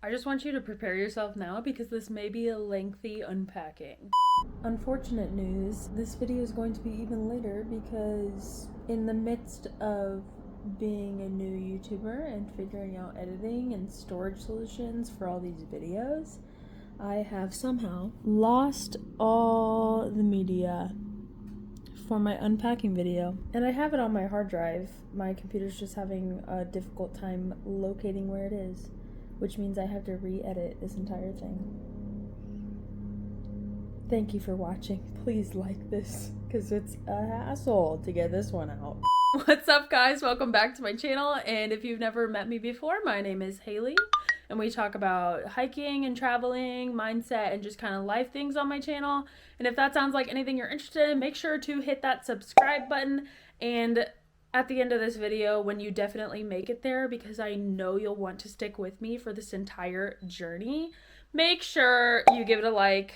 I just want you to prepare yourself now because this may be a lengthy unpacking. Unfortunate news, this video is going to be even later because in the midst of being a new YouTuber and figuring out editing and storage solutions for all these videos, I have somehow lost all the media for my unpacking video. And I have it on my hard drive. My computer's just having a difficult time locating where it is, which means I have to re-edit this entire thing. Thank you for watching. Please like this, because it's a hassle to get this one out. What's up, guys? Welcome back to my channel, and if you've never met me before, my name is Haley, and we talk about hiking and traveling, mindset, and just kind of life things on my channel. And if that sounds like anything you're interested in, make sure to hit that subscribe button, and at the end of this video, when you definitely make it there, because I know you'll want to stick with me for this entire journey, make sure you give it a like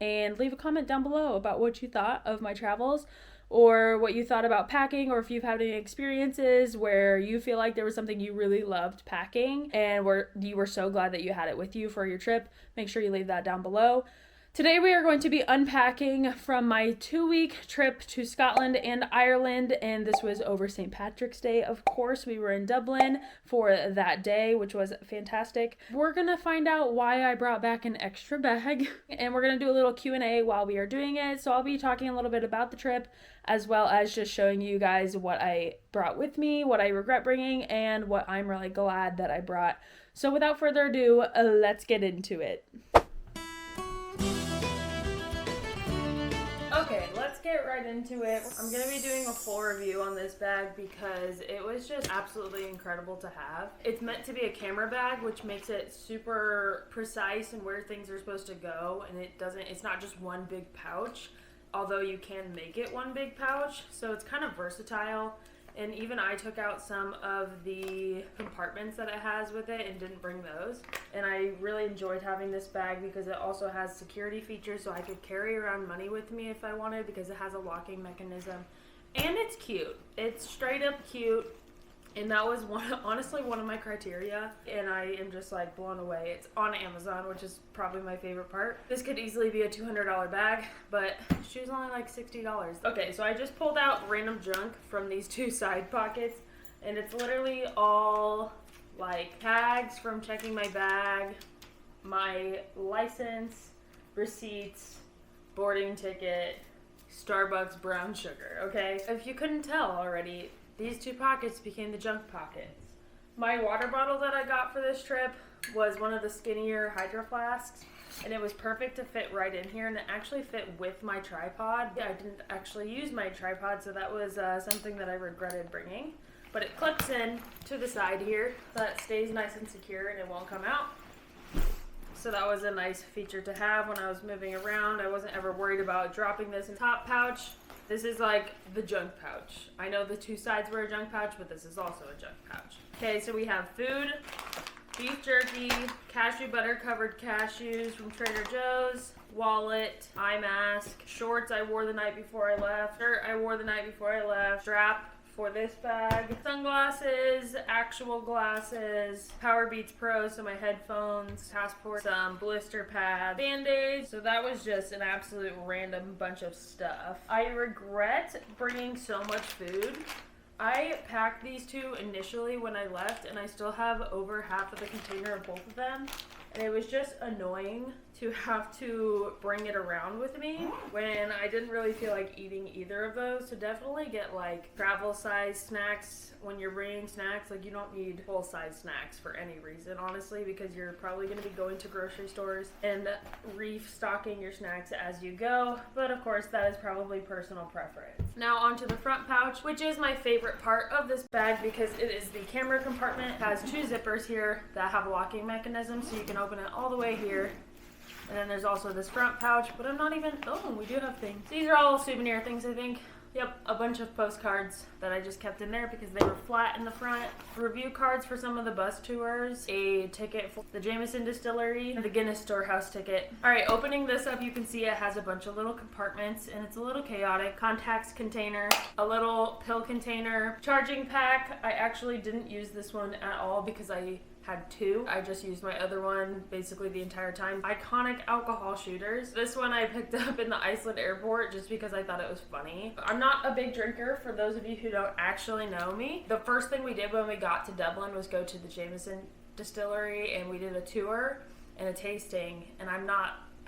and leave a comment down below about what you thought of my travels, or what you thought about packing, or if you've had any experiences where you feel like there was something you really loved packing and where you were so glad that you had it with you for your trip. Make sure you leave that down below. Today we are going to be unpacking from my 2-week trip to Scotland and Ireland, and this was over St. Patrick's Day. Of course, we were in Dublin for that day, which was fantastic. We're gonna find out why I brought back an extra bag, and we're gonna do a little Q&A while we are doing it. So I'll be talking a little bit about the trip, as well as just showing you guys what I brought with me, what I regret bringing, and what I'm really glad that I brought. So without further ado, let's get into it. Okay, let's get right into it. I'm going to be doing a full review on this bag because it was just absolutely incredible to have. It's meant to be a camera bag, which makes it super precise in where things are supposed to go, and it's not just one big pouch, although you can make it one big pouch, so it's kind of versatile. And even I took out some of the compartments that it has with it and didn't bring those. And I really enjoyed having this bag because it also has security features, so I could carry around money with me if I wanted, because it has a locking mechanism. And it's cute. It's straight up cute. And that was honestly one of my criteria, and I am just like blown away. It's on Amazon, which is probably my favorite part. This could easily be a $200 bag, but she was only like $60. Okay, so I just pulled out random junk from these two side pockets, and it's literally all like tags from checking my bag, my license, receipts, boarding ticket, Starbucks brown sugar, okay? If you couldn't tell already, these two pockets became the junk pockets. My water bottle that I got for this trip was one of the skinnier Hydro Flasks, and it was perfect to fit right in here, and it actually fit with my tripod. I didn't actually use my tripod, so that was something that I regretted bringing. But it clips in to the side here, so that stays nice and secure and it won't come out. So that was a nice feature to have when I was moving around. I wasn't ever worried about dropping this in the top pouch. This is like the junk pouch. I know the two sides were a junk pouch, but this is also a junk pouch. Okay, so we have food, beef jerky, cashew butter covered cashews from Trader Joe's, wallet, eye mask, shorts I wore the night before I left, shirt I wore the night before I left, strap for this bag, sunglasses, actual glasses, Power Beats Pro, so my headphones, passport, some blister pads, band-aids. So that was just an absolute random bunch of stuff. I regret bringing so much food. I packed these two initially when I left, and I still have over half of the container of both of them. And it was just annoying to have to bring it around with me when I didn't really feel like eating either of those. So definitely get like travel size snacks when you're bringing snacks. Like, you don't need full size snacks for any reason, honestly, because you're probably going to be going to grocery stores and restocking your snacks as you go. But of course, that is probably personal preference. Now onto the front pouch, which is my favorite part of this bag because it is the camera compartment. It has two zippers here that have a locking mechanism, so you can open it all the way here. And then there's also this front pouch, but I'm not even, oh, we do have things. These are all souvenir things, I think. Yep, a bunch of postcards that I just kept in there because they were flat in the front. Review cards for some of the bus tours. A ticket for the Jameson Distillery. And the Guinness Storehouse ticket. Alright, opening this up, you can see it has a bunch of little compartments and it's a little chaotic. Contacts container. A little pill container. Charging pack. I actually didn't use this one at all because I had 2. I just used my other one basically the entire time. Iconic alcohol shooters. This one I picked up in the Iceland airport just because I thought it was funny. I'm not a big drinker, for those of you who don't actually know me. The first thing we did when we got to Dublin was go to the Jameson distillery, and we did a tour and a tasting, and I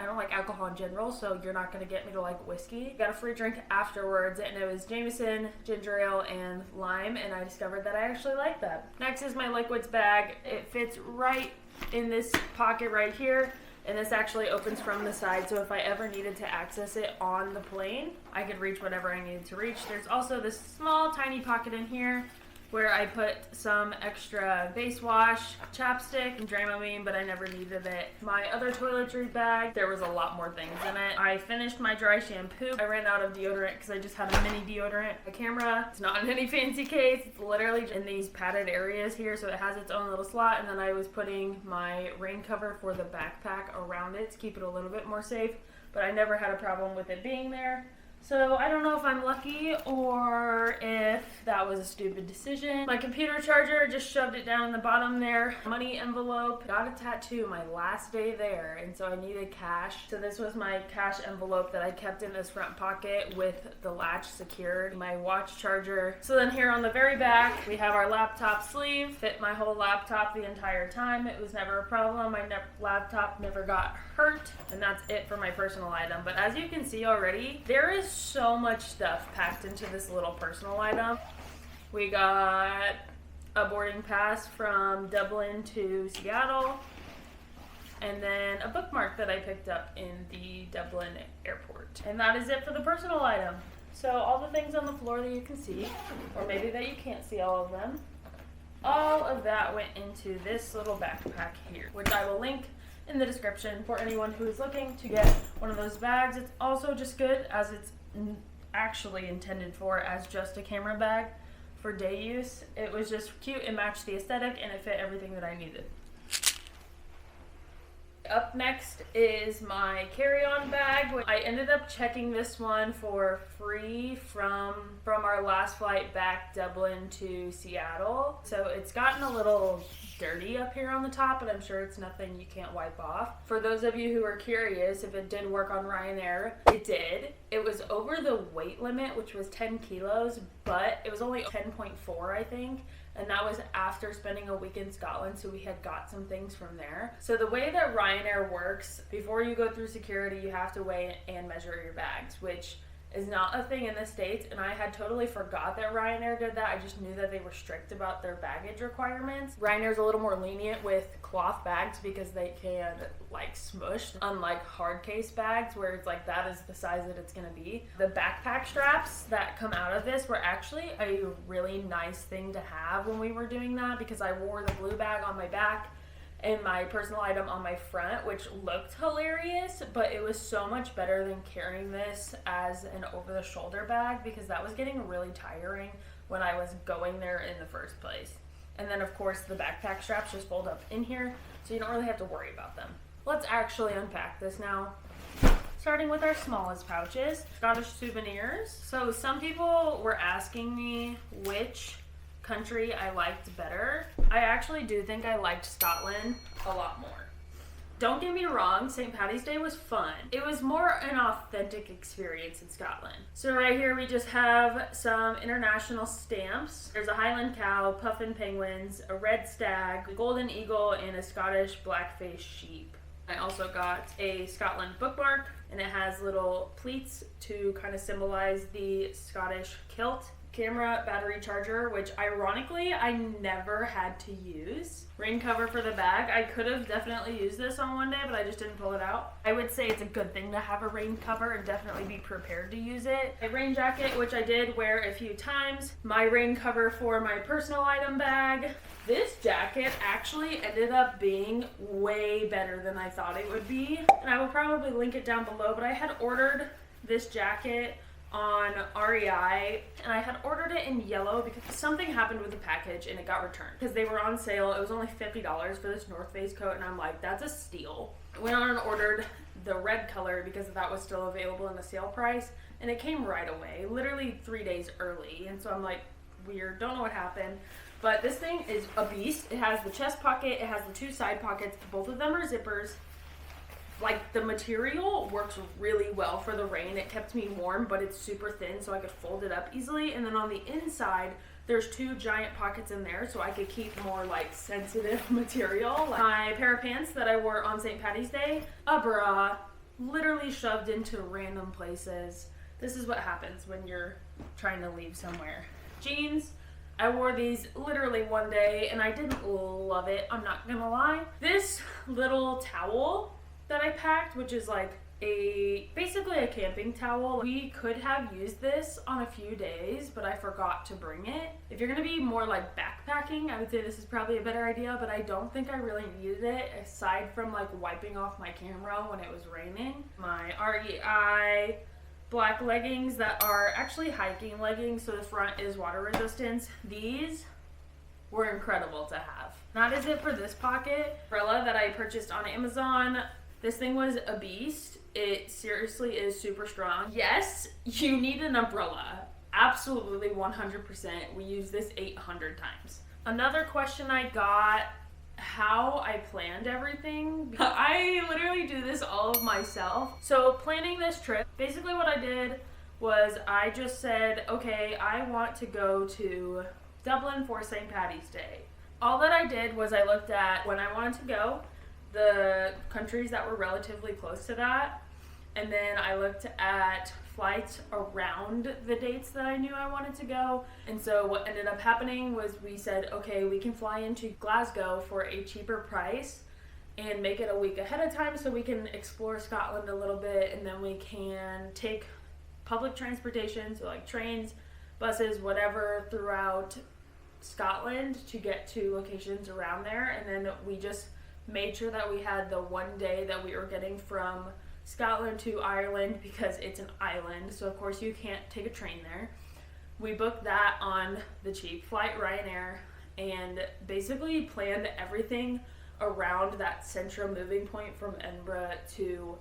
don't like alcohol in general, so you're not gonna get me to like whiskey. Got a free drink afterwards, and it was Jameson, ginger ale, and lime, and I discovered that I actually like that. Next is my liquids bag. It fits right in this pocket right here, and this actually opens from the side, so if I ever needed to access it on the plane, I could reach whatever I needed to reach. There's also this small, tiny pocket in here where I put some extra face wash, chapstick, and Dramamine, but I never needed it. My other toiletry bag, there was a lot more things in it. I finished my dry shampoo. I ran out of deodorant because I just had a mini deodorant. My camera, it's not in any fancy case. It's literally in these padded areas here, so it has its own little slot, and then I was putting my rain cover for the backpack around it to keep it a little bit more safe, but I never had a problem with it being there. So I don't know if I'm lucky or if that was a stupid decision. My computer charger, just shoved it down in the bottom there. Money envelope, got a tattoo my last day there, and so I needed cash. So this was my cash envelope that I kept in this front pocket with the latch secured. My watch charger. So then here on the very back, we have our laptop sleeve. Fit my whole laptop the entire time. It was never a problem. My laptop never got hurt, and that's it for my personal item. But as you can see already, there is so much stuff packed into this little personal item. We got a boarding pass from Dublin to Seattle, and then a bookmark that I picked up in the Dublin airport. And that is it for the personal item. So all the things on the floor that you can see, or maybe that you can't see all of them, all of that went into this little backpack here, which I will link in the description for anyone who is looking to get one of those bags. It's also just good as it's actually intended for as just a camera bag for day use. It was just cute, it matched the aesthetic, and it fit everything that I needed. Up next is my carry-on bag. I ended up checking this one for free from our last flight back Dublin to Seattle. So it's gotten a little dirty up here on the top, but I'm sure it's nothing you can't wipe off. For those of you who are curious if it did work on Ryanair, it did. It was over the weight limit, which was 10 kilos, but it was only 10.4, I think. And that was after spending a week in Scotland, so we had got some things from there. So the way that Ryanair works, before you go through security, you have to weigh and measure your bags, which is not a thing in the States, and I had totally forgot that Ryanair did that. I just knew that they were strict about their baggage requirements. Ryanair's a little more lenient with cloth bags because they can like smush, unlike hard case bags where it's like that is the size that it's gonna be. The backpack straps that come out of this were actually a really nice thing to have when we were doing that, because I wore the blue bag on my back and my personal item on my front, which looked hilarious, but it was so much better than carrying this as an over-the-shoulder bag because that was getting really tiring when I was going there in the first place. And then, of course, the backpack straps just fold up in here, so you don't really have to worry about them. Let's actually unpack this now. Starting with our smallest pouches, Scottish souvenirs. So some people were asking me which country I liked better. I actually do think I liked Scotland a lot more. Don't get me wrong, St. Paddy's Day was fun. It was more an authentic experience in Scotland. So right here we just have some international stamps. There's a Highland cow, puffin penguins, a red stag, a golden eagle, and a Scottish black-faced sheep. I also got a Scotland bookmark, and it has little pleats to kind of symbolize the Scottish kilt. Camera battery charger, which ironically I never had to use. Rain cover for the bag. I could have definitely used this on one day, but I just didn't pull it out. I would say it's a good thing to have a rain cover and definitely be prepared to use it. A rain jacket, which I did wear a few times. My rain cover for my personal item bag. This jacket actually ended up being way better than I thought it would be, and I will probably link it down below, but I had ordered this jacket on REI, and I had ordered it in yellow because something happened with the package and it got returned because they were on sale. It was only $50 for this North Face coat, and I'm like, that's a steal. I went on and ordered the red color because that was still available in the sale price, and it came right away, literally 3 days early. And so I'm like, weird, don't know what happened. But this thing is a beast. It has the chest pocket, it has the 2 side pockets, both of them are zippers. Like, the material works really well for the rain. It kept me warm, but it's super thin, so I could fold it up easily. And then on the inside, there's 2 giant pockets in there, so I could keep more, like, sensitive material. My pair of pants that I wore on St. Patty's Day, a bra, literally shoved into random places. This is what happens when you're trying to leave somewhere. Jeans, I wore these literally one day, and I didn't love it, I'm not gonna lie. This little towel that I packed, which is like basically a camping towel. We could have used this on a few days, but I forgot to bring it. If you're gonna be more like backpacking, I would say this is probably a better idea, but I don't think I really needed it aside from like wiping off my camera when it was raining. My REI black leggings that are actually hiking leggings, so the front is water resistance. These were incredible to have. That is it for this pocket. Umbrella that I purchased on Amazon. This thing was a beast. It seriously is super strong. Yes, you need an umbrella. Absolutely 100%. We use this 800 times. Another question I got, how I planned everything. I literally do this all of myself. So planning this trip, basically what I did was I just said, okay, I want to go to Dublin for St. Patty's Day. All that I did was I looked at when I wanted to go, the countries that were relatively close to that, and then I looked at flights around the dates that I knew I wanted to go. And so what ended up happening was we said, okay, we can fly into Glasgow for a cheaper price and make it a week ahead of time so we can explore Scotland a little bit, and then we can take public transportation, so like trains, buses, whatever, throughout Scotland to get to locations around there. And then we just made sure that we had the one day that we were getting from Scotland to Ireland, because it's an island, so of course you can't take a train there. We booked that on the cheap flight, Ryanair, and basically planned everything around that central moving point from Edinburgh to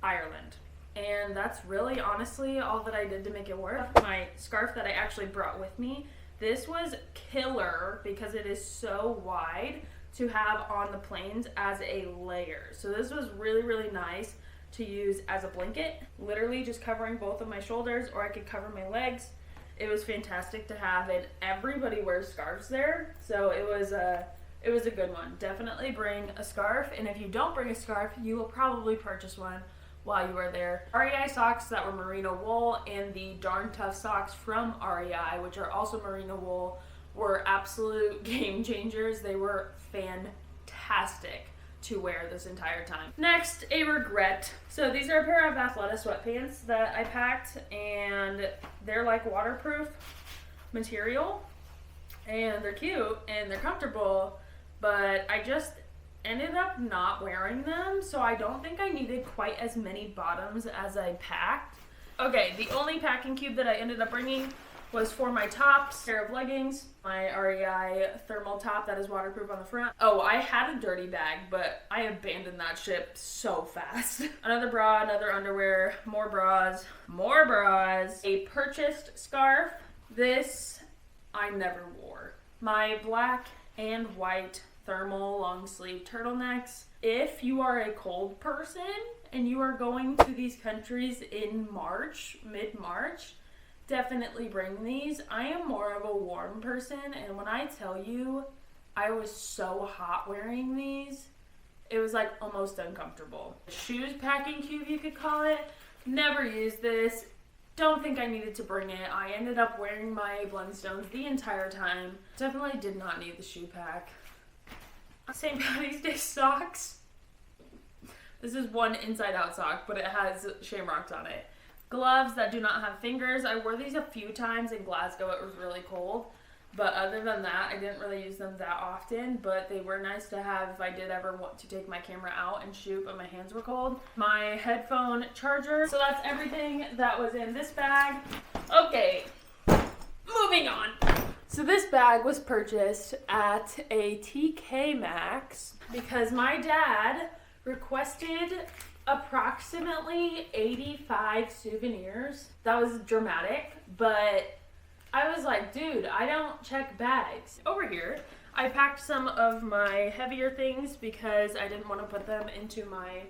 Ireland. And that's really honestly all that I did to make it work. My scarf that I actually brought with me, this was killer because it is so wide to have on the planes as a layer. So this was really, really nice to use as a blanket, literally just covering both of my shoulders, or I could cover my legs. It was fantastic to have, and everybody wears scarves there, so it was a good one. Definitely bring a scarf, and if you don't bring a scarf, you will probably purchase one while you are there. REI socks that were merino wool, and the Darn Tough socks from REI, which are also merino wool, were absolute game changers. They were fantastic to wear this entire time. Next, a regret. So these are a pair of Athleta sweatpants that I packed, and they're like waterproof material, and they're cute and they're comfortable, but I just ended up not wearing them, so I don't think I needed quite as many bottoms as I packed. Okay, the only packing cube that I ended up bringing was for my tops, pair of leggings, my REI thermal top that is waterproof on the front. Oh, I had a dirty bag, but I abandoned that ship so fast. Another bra, another underwear, more bras, a purchased scarf. This I never wore. My black and white thermal long sleeve turtlenecks. If you are a cold person and you are going to these countries in March, mid-March, definitely bring these. I am more of a warm person, and when I tell you I was so hot wearing these, it was like almost uncomfortable. Shoes packing cube, you could call it. Never used this. Don't think I needed to bring it. I ended up wearing my Blundstones the entire time. Definitely did not need the shoe pack. St. Patty's Day socks. This is one inside out sock, but it has shamrocks on it. Gloves that do not have fingers. I wore these a few times in Glasgow. It was really cold. But other than that, I didn't really use them that often, but they were nice to have if I did ever want to take my camera out and shoot, but my hands were cold. My headphone charger. So that's everything that was in this bag. Okay, moving on. So this bag was purchased at a TK Maxx because my dad requested approximately 85 souvenirs. That was dramatic, but I was like, dude, I don't check bags. Over here, I packed some of my heavier things because I didn't want to put them into my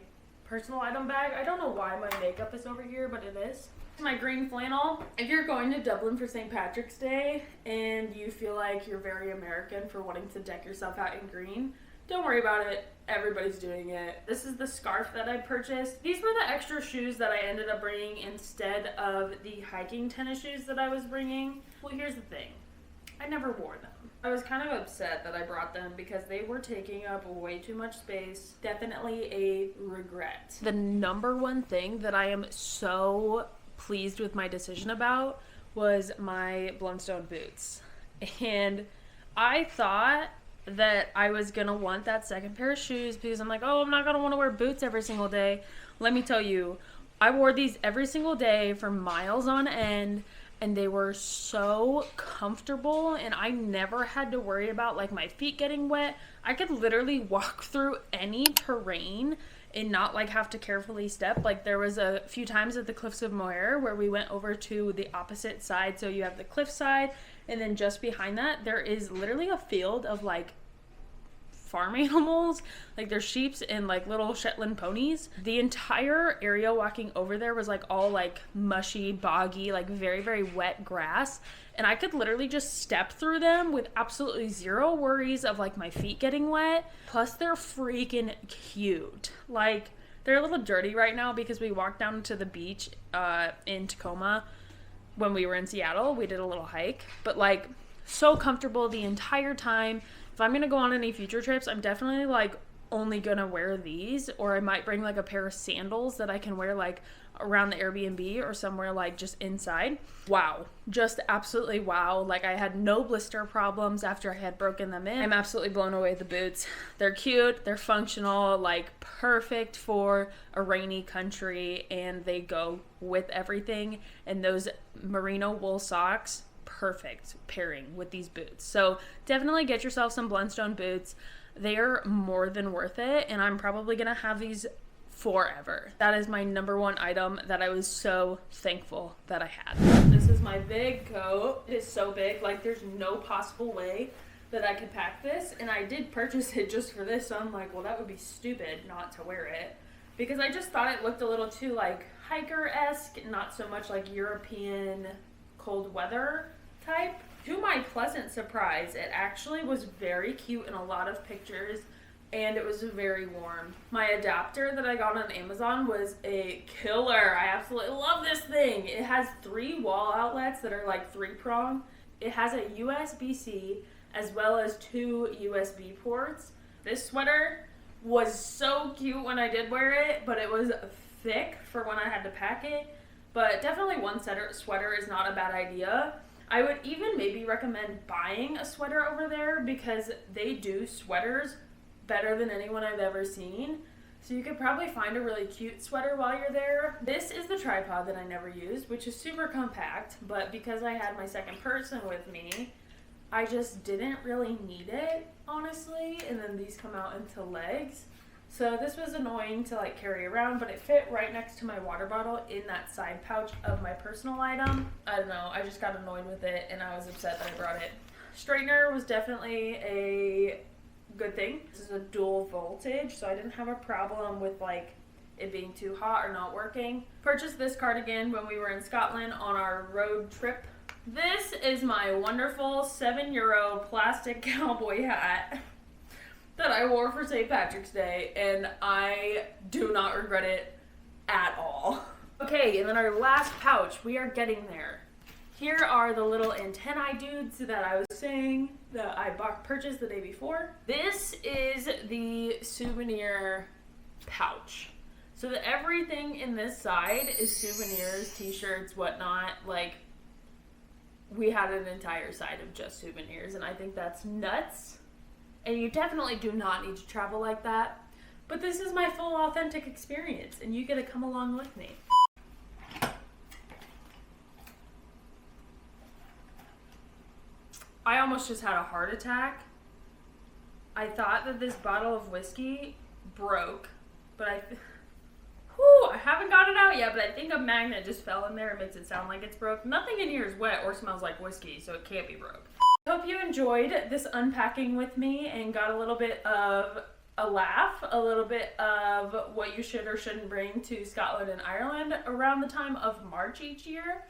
personal item bag. I don't know why my makeup is over here, but it is. My green flannel. If you're going to Dublin for St. Patrick's Day and you feel like you're very American for wanting to deck yourself out in green, don't worry about it. Everybody's doing it. This is the scarf that I purchased. These were the extra shoes that I ended up bringing instead of the hiking tennis shoes that I was bringing. Well, here's the thing. I never wore them. I was kind of upset that I brought them because they were taking up way too much space. Definitely a regret. The number one thing that I am so pleased with my decision about was my Blundstone boots. And I thought that I was gonna want that second pair of shoes because I'm like, oh, I'm not gonna want to wear boots every single day. Let me tell you, I wore these every single day for miles on end, and they were so comfortable, and I never had to worry about like my feet getting wet. I could literally walk through any terrain and not like have to carefully step. Like there was a few times at the Cliffs of Moher where we went over to the opposite side. So you have the cliff side, and then just behind that there is literally a field of like farm animals, like there's sheeps and like little Shetland ponies. The entire area walking over there was like all like mushy, boggy, like very, very wet grass. And I could literally just step through them with absolutely zero worries of like my feet getting wet. Plus they're freaking cute. Like they're a little dirty right now because we walked down to the beach in Tacoma when we were in Seattle. We did a little hike, but like so comfortable the entire time. If I'm gonna go on any future trips, I'm definitely like only gonna wear these, or I might bring like a pair of sandals that I can wear like around the Airbnb or somewhere like just inside. Wow, just absolutely wow. Like I had no blister problems after I had broken them in. I'm absolutely blown away with the boots. They're cute, they're functional, like perfect for a rainy country, and they go with everything. And those merino wool socks, perfect pairing with these boots. So definitely get yourself some Blundstone boots. They're more than worth it, and I'm probably gonna have these forever. That is my number one item that I was so thankful that I had. This is my big coat. It is so big, like there's no possible way that I could pack this, and I did purchase it just for this, so I'm like, well, that would be stupid not to wear it, because I just thought it looked a little too like hiker-esque, not so much like European cold weather type. To my pleasant surprise, it actually was very cute in a lot of pictures, and it was very warm. My adapter that I got on Amazon was a killer. I absolutely love this thing. It has 3 wall outlets that are like 3-prong. It has a USB-C as well as 2 USB ports. This sweater was so cute when I did wear it, but it was thick for when I had to pack it. But definitely one sweater is not a bad idea. I would even maybe recommend buying a sweater over there because they do sweaters better than anyone I've ever seen. So you could probably find a really cute sweater while you're there. This is the tripod that I never used, which is super compact, but because I had my second person with me, I just didn't really need it, honestly. And then these come out into legs. So this was annoying to like carry around, but it fit right next to my water bottle in that side pouch of my personal item. I don't know, I just got annoyed with it and I was upset that I brought it. Straightener was definitely a good thing. This is a dual voltage, so I didn't have a problem with like it being too hot or not working. Purchased this cardigan when we were in Scotland on our road trip. This is my wonderful €7 plastic cowboy hat that I wore for St. Patrick's Day, and I do not regret it at all. Okay, and then our last pouch, we are getting there. Here are the little antennae dudes that I was saying that I purchased the day before. This is the souvenir pouch. So that everything in this side is souvenirs, t-shirts, whatnot. Like, we had an entire side of just souvenirs, and I think that's nuts. And you definitely do not need to travel like that. But this is my full authentic experience, and you get to come along with me. I almost just had a heart attack. I thought that this bottle of whiskey broke, but I haven't got it out yet, but I think a magnet just fell in there and makes it sound like it's broke. Nothing in here is wet or smells like whiskey, so it can't be broke. Hope you enjoyed this unpacking with me and got a little bit of a laugh, a little bit of what you should or shouldn't bring to Scotland and Ireland around the time of March each year.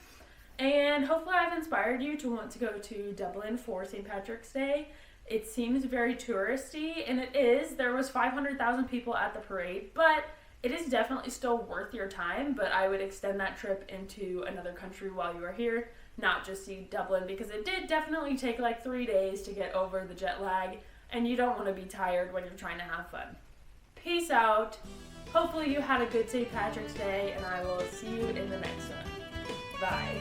And hopefully I've inspired you to want to go to Dublin for St. Patrick's Day. It seems very touristy, and it is. There was 500,000 people at the parade, but it is definitely still worth your time. But I would extend that trip into another country while you are here, not just see Dublin, because it did definitely take like 3 days to get over the jet lag, and you don't want to be tired when you're trying to have fun. Peace out. Hopefully you had a good St. Patrick's Day, and I will see you in the next one. Bye.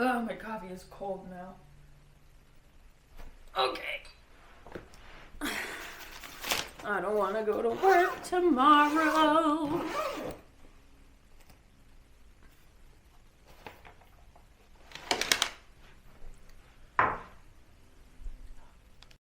Oh, my coffee is cold now. Okay. I don't want to go to work tomorrow.